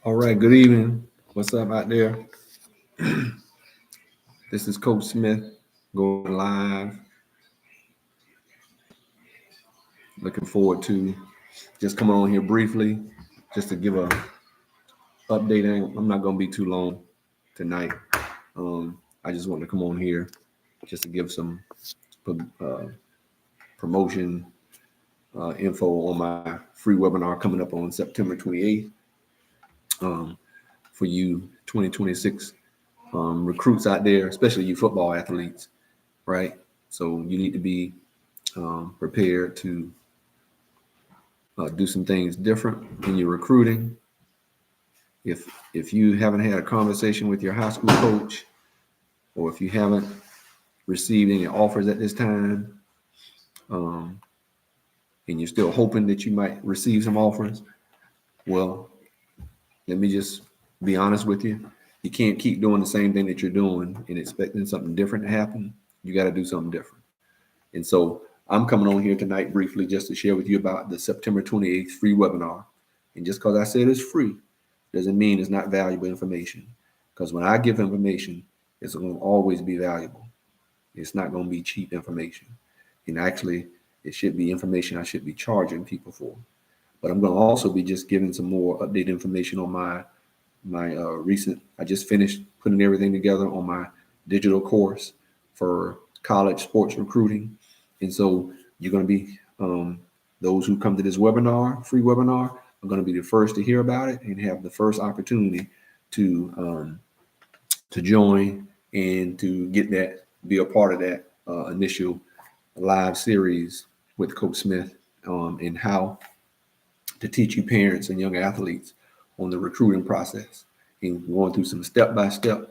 All right, good evening. What's up out there? This is Coach Smith going live. Looking forward to just coming on here briefly, just to give a update. I'm not going to be too long tonight. I just want to come on here just to give some uh, promotion info on my free webinar coming up on September 28th for you 2026 recruits out there, especially you football athletes, right? So you need to be prepared to do some things different in your recruiting. If you haven't had a conversation with your high school coach, or if you haven't received any offers at this time, and you're still hoping that you might receive some offers, well, let me just be honest with you. You can't keep doing the same thing that you're doing and expecting something different to happen. You got to do something different. And so I'm coming on here tonight briefly just to share with you about the September 28th free webinar. And just because I said it's free doesn't mean it's not valuable information. Because when I give information, it's going to always be valuable. It's not going to be cheap information. And actually, it should be information I should be charging people for. But I'm going to also be just giving some more updated information on my recent. I just finished putting everything together on my digital course for college sports recruiting. And so you're going to be, those who come to this webinar, free webinar, are going to be the first to hear about it and have the first opportunity to join and to get that, be a part of that initial live series with Coach Smith and how to teach you parents and young athletes on the recruiting process and going through some step-by-step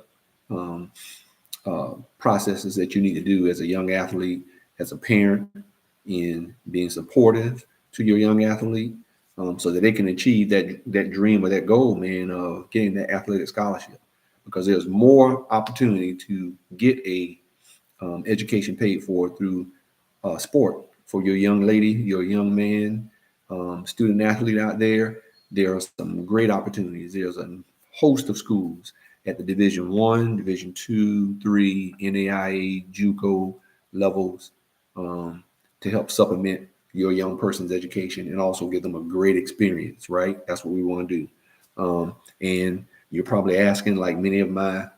processes that you need to do as a young athlete, as a parent, in being supportive to your young athlete so that they can achieve that dream or that goal, man, of getting that athletic scholarship. Because there's more opportunity to get a education paid for through sport for your young lady, your young man, student athlete out there. There are some great opportunities. There's a host of schools at the Division I, Division II, III, NAIA, JUCO levels to help supplement your young person's education and also give them a great experience, right? That's what we want to do. And you're probably asking, like many of my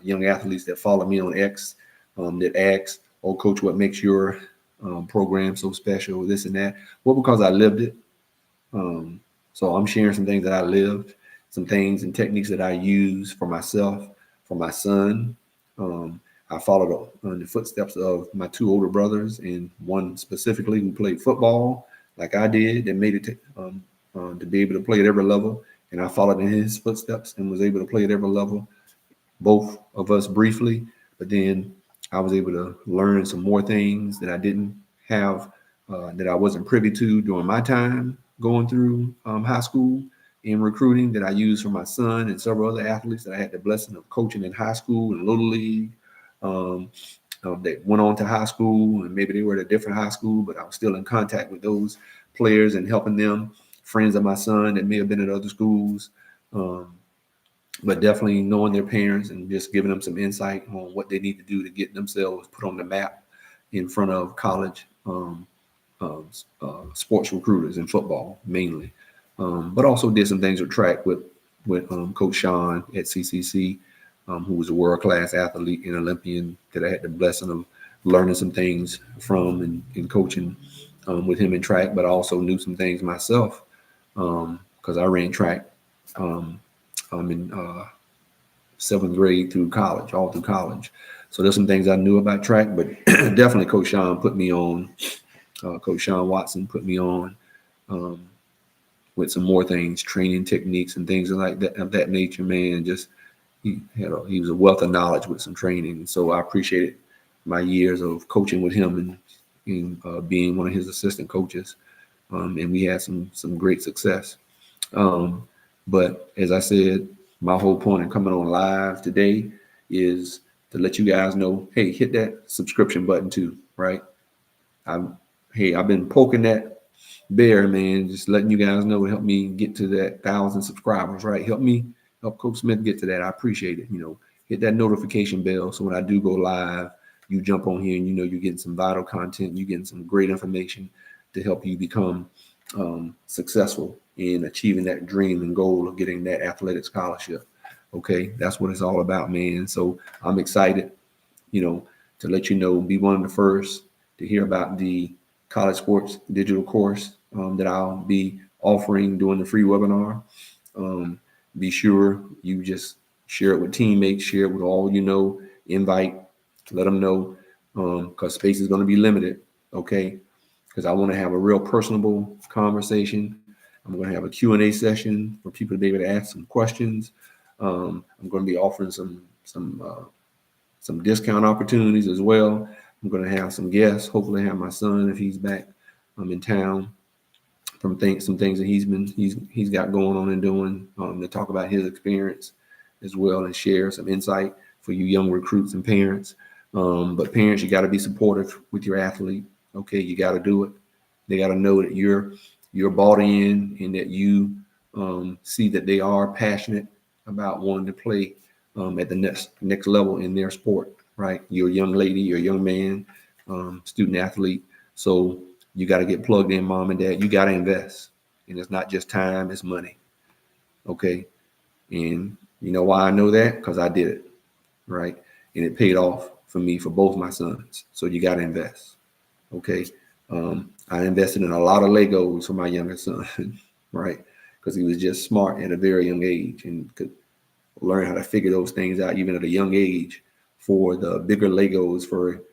young athletes that follow me on X, that ask, "Oh, Coach, what makes your program so special, this and that?" Well, because I lived it. So I'm sharing some things that I lived, some things and techniques that I use for myself, for my son. I followed in the footsteps of my two older brothers, and one specifically who played football like I did, that made it to be able to play at every level. And I followed in his footsteps and was able to play at every level, both of us briefly. But then I was able to learn some more things that I didn't have, that I wasn't privy to during my time going through high school in recruiting, that I used for my son and several other athletes that I had the blessing of coaching in high school and little league. That went on to high school, and maybe they were at a different high school, but I was still in contact with those players and helping them, friends of my son that may have been at other schools, but definitely knowing their parents and just giving them some insight on what they need to do to get themselves put on the map in front of college sports recruiters in football mainly, but also did some things with track with Coach Sean at CCC, who was a world-class athlete and Olympian that I had the blessing of learning some things from and coaching with him in track, but I also knew some things myself because I ran track in seventh grade through college, all through college. So there's some things I knew about track, but definitely Coach Sean put me on. Coach Sean Watson put me on with some more things, training techniques and things like that of that nature, man. Just he was a wealth of knowledge with some training. And so I appreciated my years of coaching with him and being one of his assistant coaches. And we had some great success. But as I said, my whole point in coming on live today is to let you guys know, hey, hit that subscription button too, right? I've been poking that Bear, man, just letting you guys know, help me get to that 1,000 subscribers, right? Help Coach Smith get to that. I appreciate it. Hit that notification bell so when I do go live, you jump on here and you're getting some vital content, you're getting some great information to help you become successful in achieving that dream and goal of getting that athletic scholarship. Okay, that's what it's all about, man. So I'm excited, to let you know, be one of the first to hear about the college sports digital course that I'll be offering during the free webinar. Be sure you just share it with teammates, share it with all invite, let them know, because space is going to be limited, okay? Because I want to have a real personable conversation. I'm going to have a Q&A session for people to be able to ask some questions. I'm going to be offering some discount opportunities as well. I'm going to have some guests, hopefully have my son if he's back in town, from some things that he's got going on and doing, to talk about his experience as well and share some insight for you young recruits and parents. But parents, you got to be supportive with your athlete. Okay, you got to do it. They got to know that you're bought in and that you see that they are passionate about wanting to play at the next level in their sport, right? You're a young lady, you're a young man, student athlete. So you got to get plugged in, mom and dad. You got to invest. And it's not just time, it's money. Okay. And you know why I know that? Because I did it, right? And it paid off for me for both my sons. So you got to invest. Okay. I invested in a lot of Legos for my youngest son, right? Because he was just smart at a very young age and could learn how to figure those things out even at a young age for the bigger Legos for,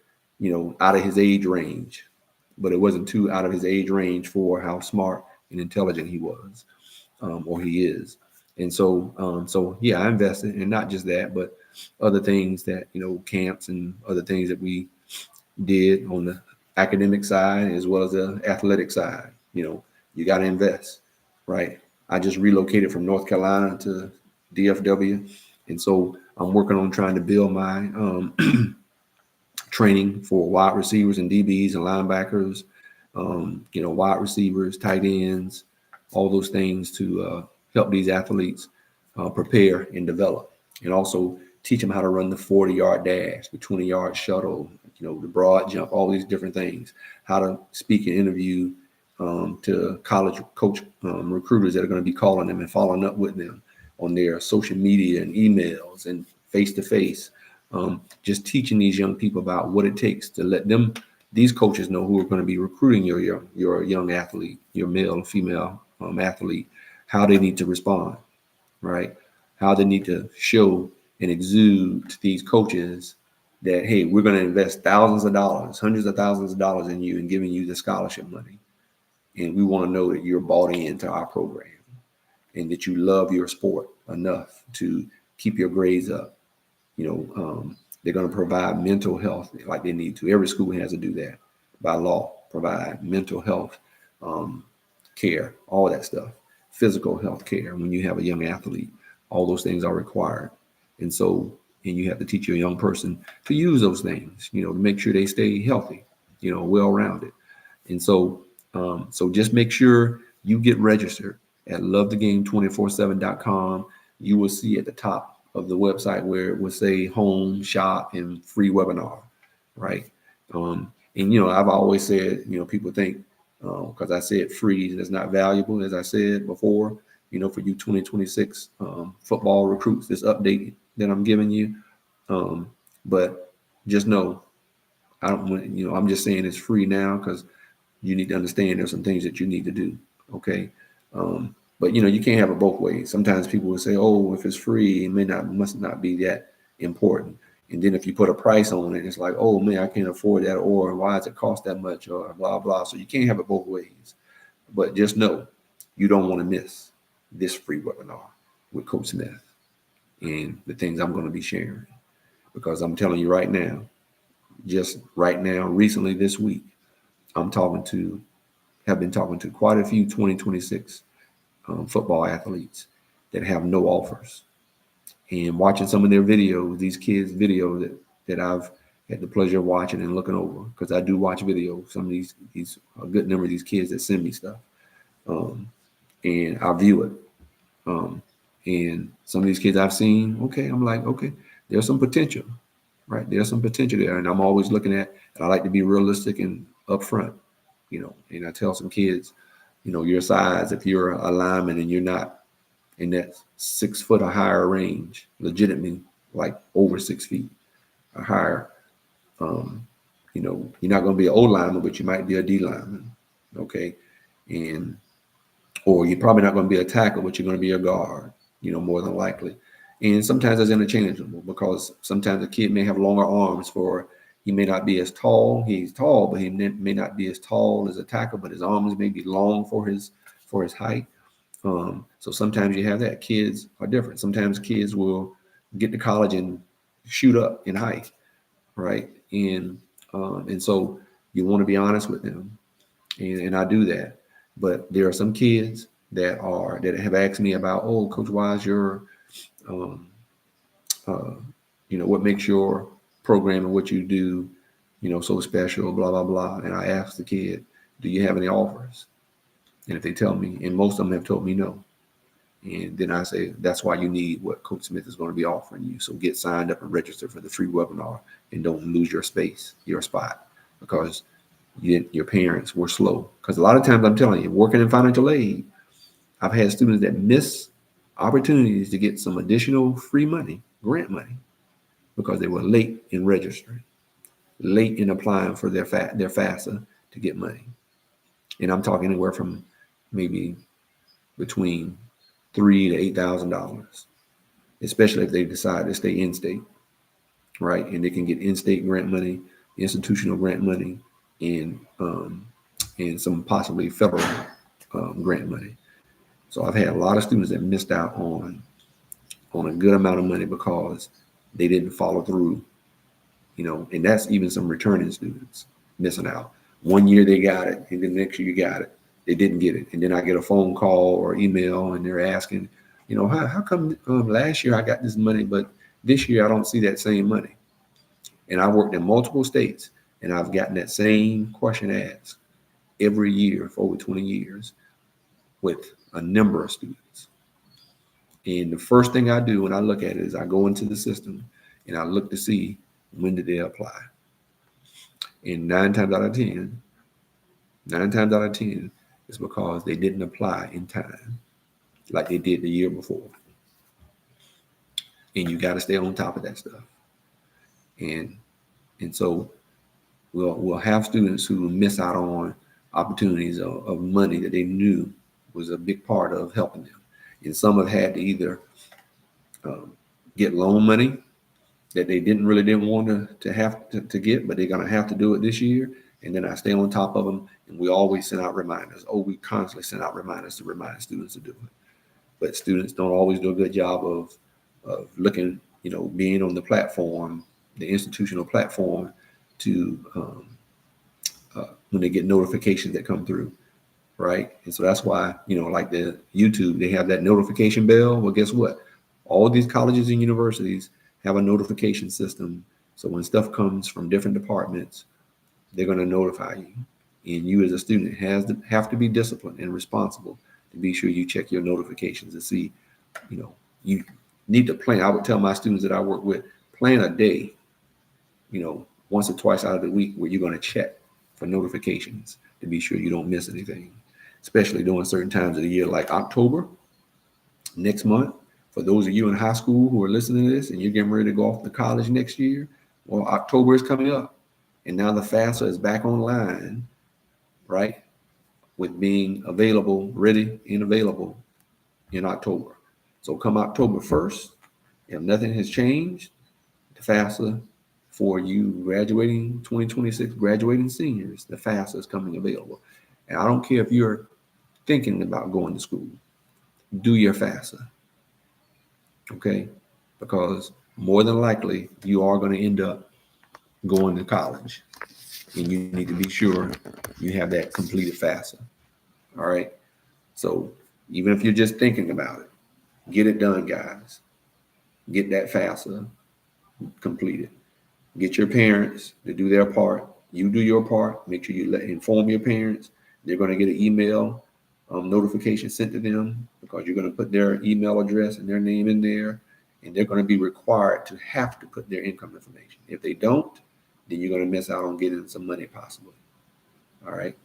out of his age range. But it wasn't too out of his age range for how smart and intelligent he was, or he is. And so yeah, I invested, and not just that, but other things that, camps and other things that we did on the academic side as well as the athletic side. You got to invest, right? I just relocated from North Carolina to DFW, and so I'm working on trying to build my training for wide receivers and DBs and linebackers, wide receivers, tight ends, all those things to help these athletes prepare and develop, and also teach them how to run the 40-yard dash, the 20-yard shuttle, the broad jump, all these different things, how to speak and interview to college coach recruiters that are going to be calling them and following up with them on their social media and emails and face-to-face. Just teaching these young people about what it takes to let these coaches know who are going to be recruiting your young athlete, your male and female athlete, how they need to respond, right? How they need to show and exude to these coaches that, hey, we're going to invest thousands of dollars, hundreds of thousands of dollars in you and giving you the scholarship money. And we want to know that you're bought into our program and that you love your sport enough to keep your grades up. They're going to provide mental health like they need to. Every school has to do that by law, provide mental health care, all that stuff, physical health care. When you have a young athlete, all those things are required. And you have to teach your young person to use those things, to make sure they stay healthy, well-rounded. And so just make sure you get registered at lovethegame247.com. You will see at the top of the website where it will say home, shop, and free webinar, right? And I've always said, people think because I said free and it's not valuable, as I said before, for you 2026 football recruits, this update that I'm giving you. But just know, I'm just saying it's free now because you need to understand there's some things that you need to do. Okay. But you can't have it both ways. Sometimes people will say, oh, if it's free, it must not be that important. And then if you put a price on it, it's like, oh man, I can't afford that, or why does it cost that much, or blah, blah. So you can't have it both ways. But just know you don't want to miss this free webinar with Coach Smith and the things I'm going to be sharing. Because I'm telling you right now, just right now, recently this week, have been talking to quite a few 2026 football athletes that have no offers, and watching some of their videos, these kids' videos that I've had the pleasure of watching and looking over, because I do watch videos. Some of these a good number of these kids that send me stuff, and I view it. And some of these kids I've seen, okay, I'm like, okay, there's some potential, right? There's some potential there, and I'm always looking at. And I like to be realistic and upfront, And I tell some kids, your size, if you're a lineman and you're not in that 6 foot or higher range, legitimately like over 6 feet or higher, you're not going to be an O lineman, but you might be a D lineman, okay? Or you're probably not going to be a tackle, but you're going to be a guard, more than likely. And sometimes it's interchangeable, because sometimes a kid may have longer arms he may not be as tall. He's tall, but he may not be as tall as a tackle, but his arms may be long for his height. So sometimes you have that. Kids are different. Sometimes kids will get to college and shoot up in height, right? And so you want to be honest with them, and I do that. But there are some kids that have asked me about, oh, Coach Wise, what makes your program and what you do, so special, blah blah blah. And I ask the kid, do you have any offers? And if they tell me, and most of them have told me no, and then I say, that's why you need what Coach Smith is going to be offering you. So get signed up and register for the free webinar, and don't lose your spot, because your parents were slow. Because a lot of times, I'm telling you, working in financial aid, I've had students that miss opportunities to get some additional free money, grant money, because they were late in registering, late in applying for their FAFSA to get money. And I'm talking anywhere from maybe between $3,000 to $8,000, especially if they decide to stay in state, right? And they can get in-state grant money, institutional grant money, and some possibly federal grant money. So I've had a lot of students that missed out on a good amount of money because they didn't follow through, and that's even some returning students missing out. One year they got it, and the next year you got it. They didn't get it. And then I get a phone call or email, and they're asking, how come last year I got this money, but this year I don't see that same money? And I worked in multiple states, and I've gotten that same question asked every year for over 20 years with a number of students. And the first thing I do when I look at it is I go into the system and I look to see, when did they apply? And 9 times out of 10, it's because they didn't apply in time like they did the year before. And you got to stay on top of that stuff. And so we'll have students who miss out on opportunities of money that they knew was a big part of helping them. And some have had to either get loan money that they didn't want to have to get, but they're going to have to do it this year. And then I stay on top of them, and we always send out reminders. We constantly send out reminders to remind students to do it. But students don't always do a good job of looking, being on the platform, the institutional platform, to when they get notifications that come through, right? And so that's why, like the YouTube, they have that notification bell. Well, guess what? All these colleges and universities have a notification system. So when stuff comes from different departments, they're going to notify you. And you as a student have to be disciplined and responsible to be sure you check your notifications and see, you need to plan. I would tell my students that I work with, plan a day, once or twice out of the week where you're going to check for notifications to be sure you don't miss anything, especially during certain times of the year, like October, next month. For those of you in high school who are listening to this and you're getting ready to go off to college next year, well, October is coming up. And now the FAFSA is back online, right? With being available, ready and available in October. So come October 1st, if nothing has changed, the FAFSA for you graduating 2026, graduating seniors, the FAFSA is coming available. And I don't care if you're thinking about going to school, do your FAFSA, okay? Because more than likely, you are going to end up going to college, and you need to be sure you have that completed FAFSA, all right? So even if you're just thinking about it, get it done, guys. Get that FAFSA completed. Get your parents to do their part. You do your part. Make sure you inform your parents. They're going to get an email notification sent to them because you're going to put their email address and their name in there, and they're going to be required to have to put their income information. If they don't, then you're going to miss out on getting some money possibly. All right.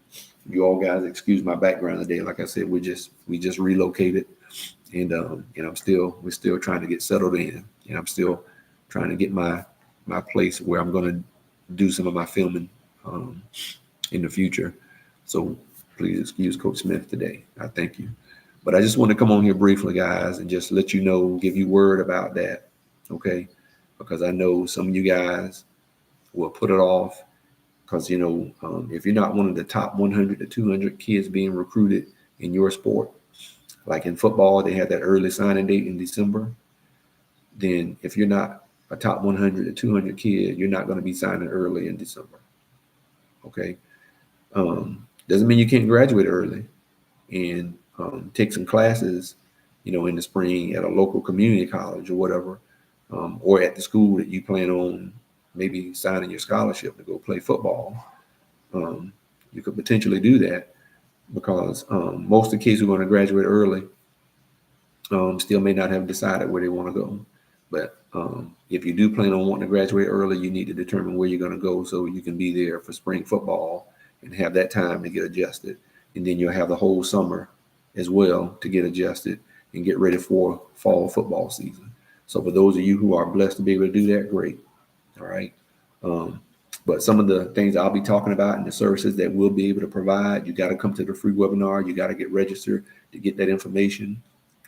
You all guys excuse my background today. Like I said, we just relocated, and we're still trying to get settled in, and I'm still trying to get my place where I'm going to do some of my filming in the future. So please excuse Coach Smith today. I thank you. But I just want to come on here briefly, guys, and just let you know, give you word about that, okay? Because I know some of you guys will put it off because, if you're not one of the top 100 to 200 kids being recruited in your sport, like in football, they had that early signing date in December. Then if you're not a top 100 to 200 kid, you're not going to be signing early in December, okay? Doesn't mean you can't graduate early and take some classes, in the spring at a local community college or whatever, or at the school that you plan on maybe signing your scholarship to go play football. You could potentially do that because most of the kids who are going to graduate early still may not have decided where they want to go. But if you do plan on wanting to graduate early, you need to determine where you're going to go so you can be there for spring football and have that time to get adjusted. And then you'll have the whole summer as well to get adjusted and get ready for fall football season. So for those of you who are blessed to be able to do that, great. All right. But some of the things I'll be talking about and the services that we'll be able to provide, you got to come to the free webinar. You got to get registered to get that information,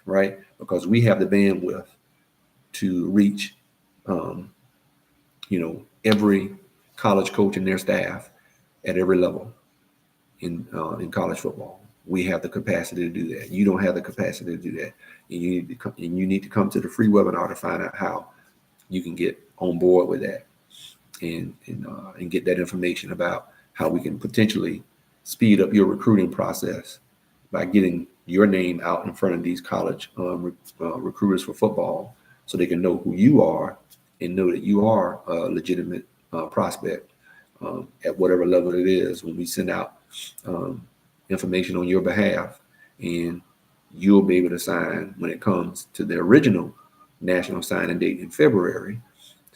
right? Because we have the bandwidth to reach, every college coach and their staff at every level in college football. We have the capacity to do that. You don't have the capacity to do that. And you need to come to the free webinar to find out how you can get on board with that and get that information about how we can potentially speed up your recruiting process by getting your name out in front of these college recruiters for football so they can know who you are and know that you are a legitimate prospect at whatever level it is when we send out information on your behalf, and you'll be able to sign when it comes to the original national signing date in February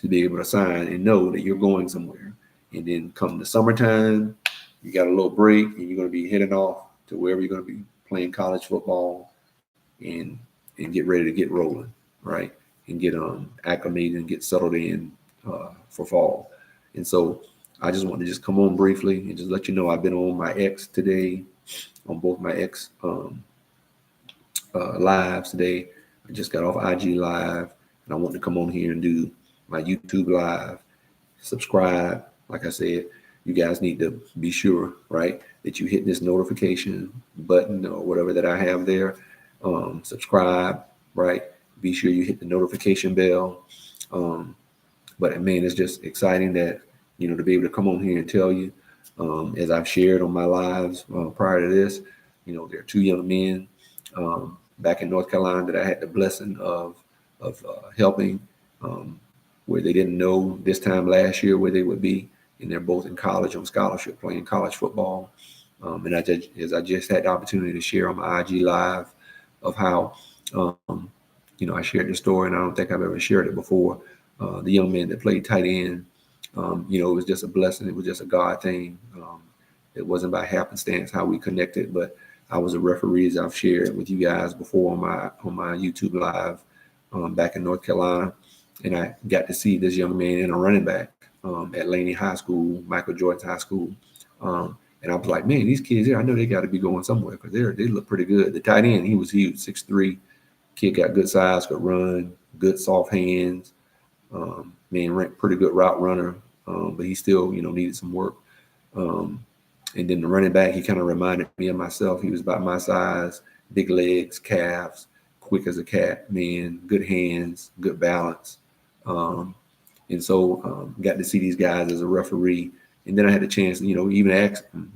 to be able to sign and know that you're going somewhere. And then come the summertime, you got a little break and you're going to be heading off to wherever you're going to be playing college football and get ready to get rolling, right? And get acclimated and get settled in for fall. And so I just want to just come on briefly and just let you know I've been on my X today, on both my X lives today. I just got off IG Live, and I want to come on here and do my YouTube Live. Subscribe. Like I said, you guys need to be sure, right, that you hit this notification button or whatever that I have there. Subscribe, right? Be sure you hit the notification bell. But man, it's just exciting that, to be able to come on here and tell you, as I've shared on my lives prior to this, there are two young men back in North Carolina that I had the blessing of helping, where they didn't know this time last year where they would be, and they're both in college on scholarship playing college football. And I just had the opportunity to share on my IG Live of how, I shared the story, and I don't think I've ever shared it before. The young man that played tight end, it was just a blessing. It was just a God thing. It wasn't by happenstance how we connected, but I was a referee, as I've shared with you guys before on my YouTube Live back in North Carolina, and I got to see this young man in a running back at Laney High School, Michael Jordan's high school, and I was like, man, these kids here, I know they got to be going somewhere because they look pretty good. The tight end, he was huge, 6'3", kid got good size, could run, good soft hands. Man, pretty good route runner, but he still, needed some work. And then the running back, he kind of reminded me of myself. He was about my size, big legs, calves, quick as a cat, man, good hands, good balance. And so got to see these guys as a referee. And then I had the chance, even ask them,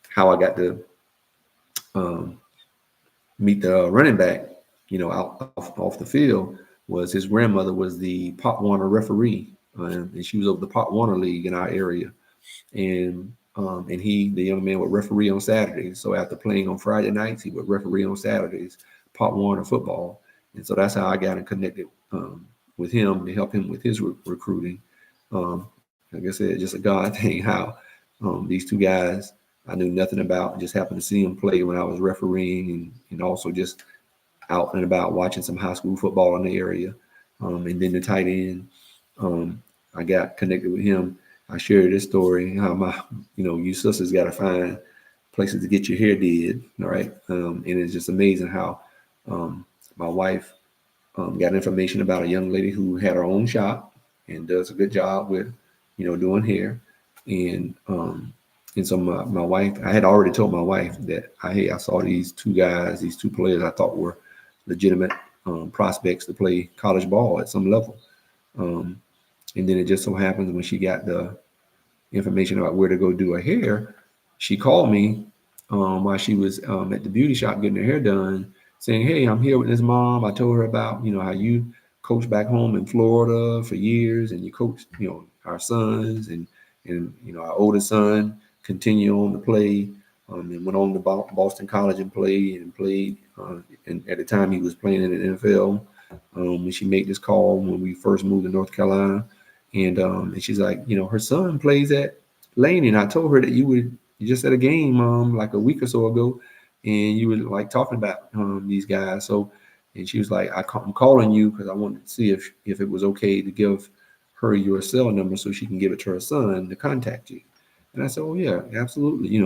how I got to meet the running back, out off the field. Was his grandmother was the Pop Warner referee and she was over the Pop Warner League in our area. And the young man would referee on Saturdays. So after playing on Friday nights, he would referee on Saturdays, Pop Warner football. And so that's how I got connected with him to help him with his recruiting. Like I said, just a God thing how these two guys I knew nothing about, just happened to see them play when I was refereeing, and also just out and about watching some high school football in the area. And then the tight end, I got connected with him. I shared this story how you sisters got to find places to get your hair did. All right. And it's just amazing how my wife got information about a young lady who had her own shop and does a good job with, doing hair. And so my wife, I had already told my wife that I saw these two guys, these two players I thought were legitimate prospects to play college ball at some level. And then it just so happens when she got the information about where to go do her hair, she called me while she was at the beauty shop getting her hair done, saying, "Hey, I'm here with this mom. I told her about how you coached back home in Florida for years, and you coached our sons, and our oldest son continued on to play, and went on to Boston College and played. And at the time he was playing in the NFL. When she made this call when we first moved to North Carolina." And she's like, her son plays at Laney, and I told her that you just at a game like a week or so ago, and you were like talking about these guys. So, and she was like, I'm calling you because I wanted to see if it was okay to give her your cell number so she can give it to her son to contact you. And I said, "Oh yeah, absolutely."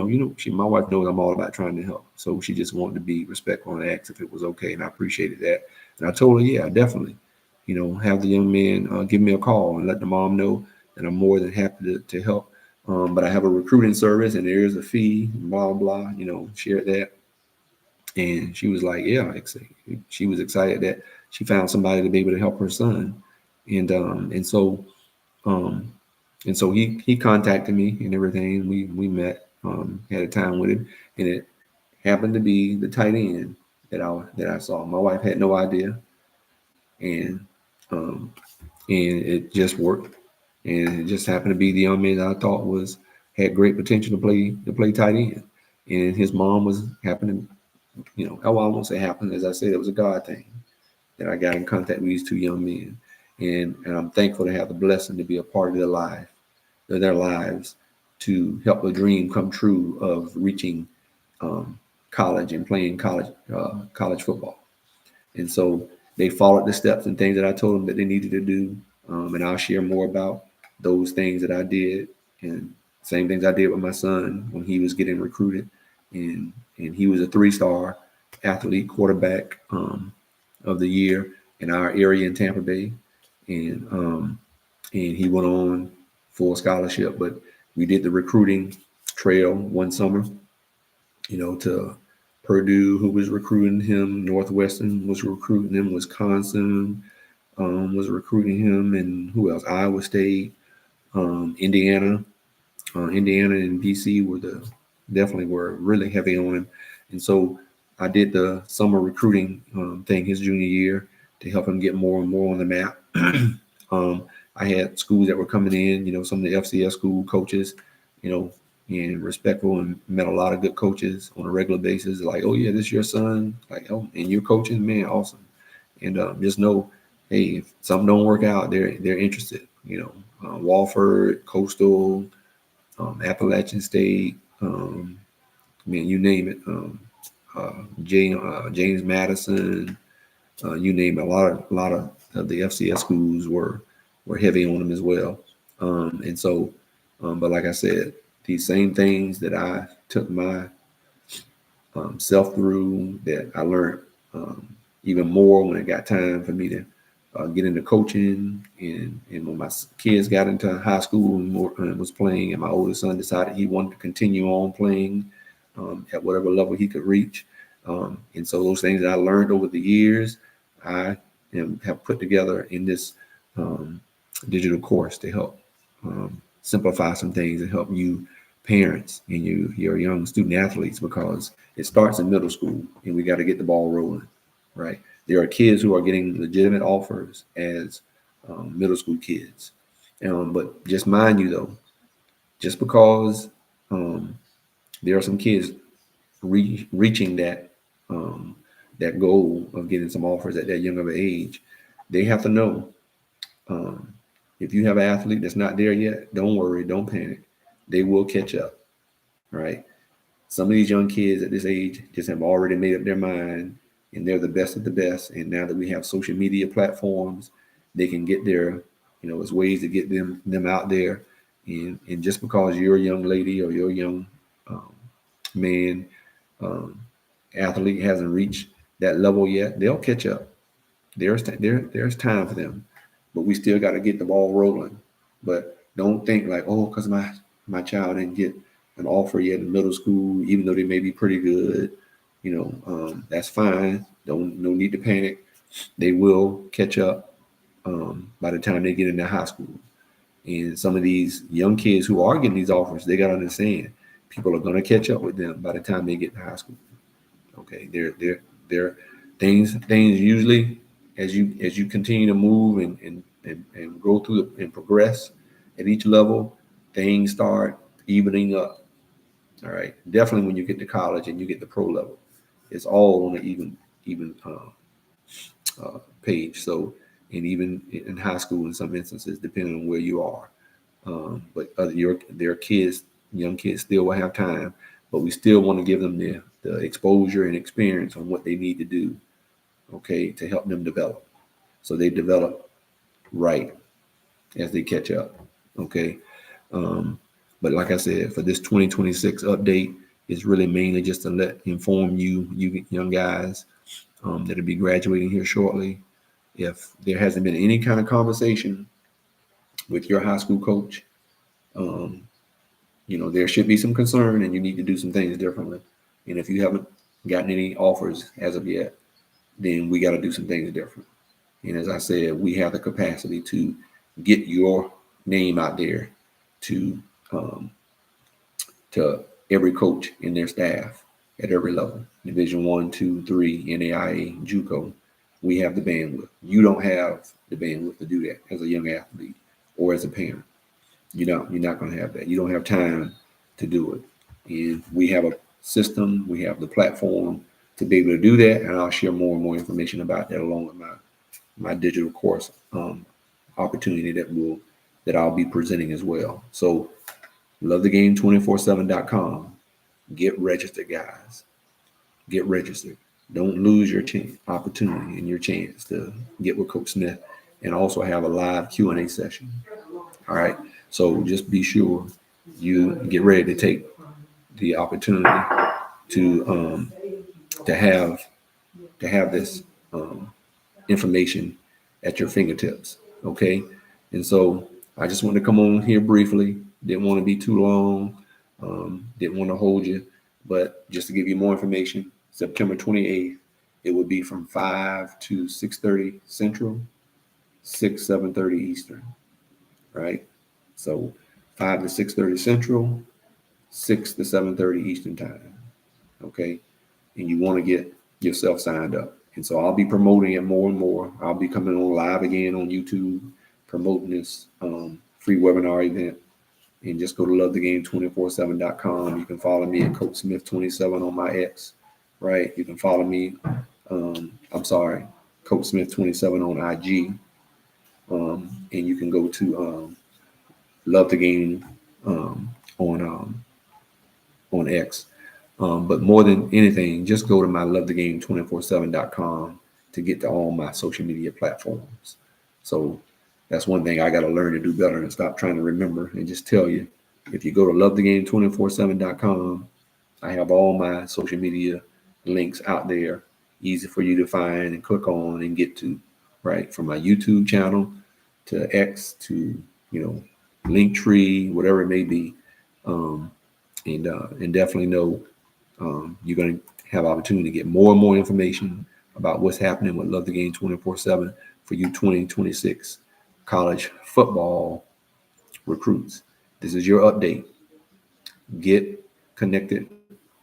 My wife knows I'm all about trying to help, so she just wanted to be respectful and ask if it was okay, and I appreciated that. And I told her, "Yeah, definitely." Have the young man give me a call and let the mom know that I'm more than happy to help. But I have a recruiting service and there is a fee, blah, blah, shared that. And she was like, yeah, she was excited that she found somebody to be able to help her son. And, um, and so, um, and so he contacted me and everything. We met, had a time with him, and it happened to be the tight end that I saw. My wife had no idea. And, um, and it just worked. And it just happened to be the young man that I thought had great potential to play tight end. And his mom was happening, oh, I won't say happened, as I said, it was a God thing that I got in contact with these two young men. And I'm thankful to have the blessing to be a part of their lives to help the dream come true of reaching college and playing college football. And so they followed the steps and things that I told them that they needed to do. And I'll share more about those things that I did, and same things I did with my son when he was getting recruited. And he was a 3-star athlete quarterback of the year in our area in Tampa Bay. And he went on full scholarship, but we did the recruiting trail one summer, to Purdue, who was recruiting him. Northwestern was recruiting him. Wisconsin was recruiting him, and who else? Iowa State, Indiana, Indiana and DC definitely were really heavy on him. And so I did the summer recruiting thing his junior year to help him get more and more on the map. I had schools that were coming in, some of the FCS school coaches, and respectful, and met a lot of good coaches on a regular basis. Like, "Oh yeah, this is your son." Like, "Oh, and you're coaching, man, awesome." And just know, hey, if something don't work out, they're interested. Walford, Coastal, Appalachian State, you name it. James Madison, you name it. A lot of the FCS schools were heavy on them as well. And so, but like I said, these same things that I took my self through, that I learned even more when it got time for me to get into coaching. And when my kids got into high school and was playing, and my oldest son decided he wanted to continue on playing at whatever level he could reach. And so those things that I learned over the years, I have put together in this digital course to help simplify some things and help you parents and your young student athletes, because it starts in middle school and we got to get the ball rolling, right? There are kids who are getting legitimate offers as middle school kids, But just mind you though, just because there are some kids reaching that goal of getting some offers at that young of an age, they have to know, if you have an athlete that's not there yet, don't worry, don't panic. They will catch up, right? Some of these young kids at this age just have already made up their mind, and they're the best of the best. And now that we have social media platforms, they can get their, there's ways to get them out there. And just because you're a young lady or you're a young man, athlete hasn't reached that level yet, they'll catch up. There's time for them, but we still got to get the ball rolling. But don't think like, oh, because my child didn't get an offer yet in middle school, even though they may be pretty good. That's fine. No need to panic. They will catch up by the time they get into high school. And some of these young kids who are getting these offers, they got to understand people are going to catch up with them by the time they get to high school. Okay, they're things usually as you continue to move and go through and progress at each level, things start evening up. All right, definitely when you get to college and you get to pro level, it's all on an even page. So, and even in high school, in some instances, depending on where you are, but young kids still will have time, but we still want to give them the exposure and experience on what they need to do, okay, to help them develop, so they develop right as they catch up, okay. But like I said, for this 2026 update, it's really mainly just to inform you young guys that'll be graduating here shortly. If there hasn't been any kind of conversation with your high school coach, there should be some concern and you need to do some things differently. And if you haven't gotten any offers as of yet, then we got to do some things different. And as I said, we have the capacity to get your name out there to every coach and their staff at every level, Division I, II, III, NAIA, JUCO. We have the bandwidth. You don't have the bandwidth to do that as a young athlete or as a parent. You're not going to have that. You don't have time to do it. And we have a system, we have the platform to be able to do that. And I'll share more and more information about that along with my digital course opportunity that I'll be presenting as well. So lovethegame247.com. Get registered, guys. Get registered. Don't lose your opportunity and your chance to get with Coach Smith and also have a live Q&A session. All right. So just be sure you get ready to take the opportunity to have this information at your fingertips. Okay. And so I just wanted to come on here briefly. Didn't want to be too long. Didn't want to hold you, but just to give you more information, September 28th, it would be from 5 to 6:30 Central, 7:30 Eastern, right? So 5 to 6:30 Central, 6 to 7:30 Eastern time, okay? And you want to get yourself signed up. And so I'll be promoting it more and more. I'll be coming on live again on YouTube, promoting this free webinar event. And just go to lovethegame247.com. You can follow me at Coach Smith 27 on my X, right? You can follow me, Coach Smith 27 on IG. And you can go to Love the Game on X. But more than anything, just go to my lovethegame247.com to get to all my social media platforms. So that's one thing I got to learn to do better and stop trying to remember and just tell you. If you go to lovethegame247.com, I have all my social media links out there, easy for you to find and click on and get to, right? From my YouTube channel to X to, Linktree, whatever it may be. And definitely know you're going to have opportunity to get more and more information about what's happening with Love the Game 24/7 for you 2026 college football recruits. This is your update. Get connected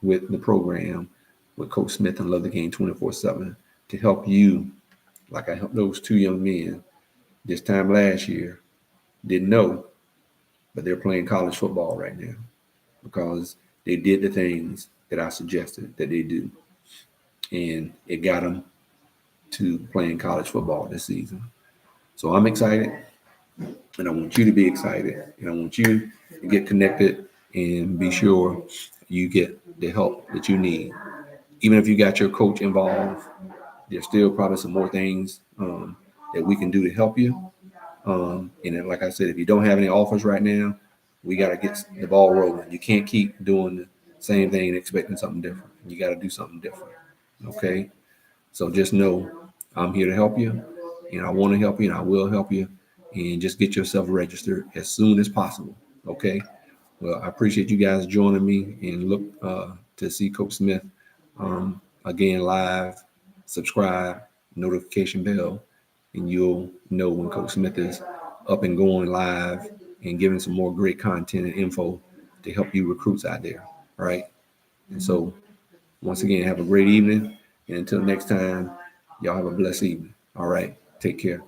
with the program with Coach Smith and Love the Game 24/7 to help you, like I helped those two young men this time last year, didn't know, but they're playing college football right now because they did the things that I suggested that they do. And it got them to playing college football this season. So I'm excited, and I want you to be excited, and I want you to get connected and be sure you get the help that you need. Even if you got your coach involved, there's still probably some more things that we can do to help you. And then, like I said, if you don't have any offers right now, we got to get the ball rolling. You can't keep doing the same thing and expecting something different. You got to do something different. Okay. So just know I'm here to help you, and I want to help you, and I will help you. And just get yourself registered as soon as possible. Okay. Well, I appreciate you guys joining me, and look to see Coach Smith again live. Subscribe, notification bell, and you'll know when Coach Smith is up and going live and giving some more great content and info to help you recruits out there. All right. And so, once again, have a great evening. And until next time, y'all have a blessed evening. All right. Take care.